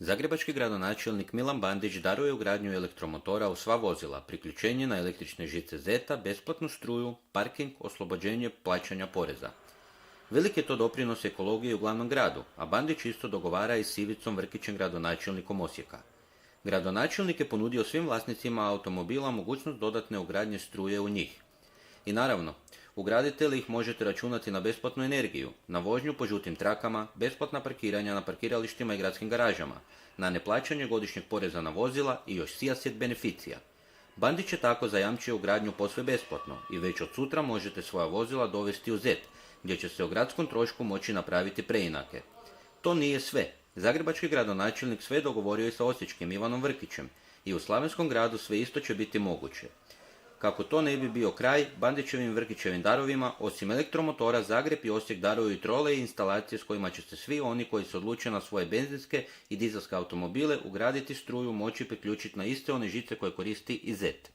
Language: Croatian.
Zagrebački gradonačelnik Milan Bandić daruje ugradnju elektromotora u sva vozila, priključenje na električne žice ZET-a, besplatnu struju, parking, oslobođenje plaćanja poreza. Velik je to doprinos ekologiji u glavnom gradu, a Bandić isto dogovara i s Ivicom Vrkićem, gradonačelnikom Osijeka. Gradonačelnik je ponudio svim vlasnicima automobila mogućnost dodatne ugradnje struje u njih. I naravno, ugradite li ih možete računati na besplatnu energiju, na vožnju po žutim trakama, besplatna parkiranja na parkiralištima i gradskim garažama, na neplaćanje godišnjeg poreza na vozila i još sijaset beneficija. Bandić je tako zajamčio ugradnju posve besplatno i već od sutra možete svoja vozila dovesti u ZET, gdje će se o gradskom trošku moći napraviti preinake. To nije sve. Zagrebački gradonačelnik sve dogovorio i sa osječkim Ivanom Vrkićem i u Slavenskom Gradu sve isto će biti moguće. Kako to ne bi bio kraj, Bandićevim Vrkićevim darovima, osim elektromotora, Zagreb i Osijek daruju i trole i instalacije s kojima će se svi oni koji se odluče na svoje benzinske i dizelske automobile ugraditi struju moći priključiti na iste one žice koje koristi i ZET.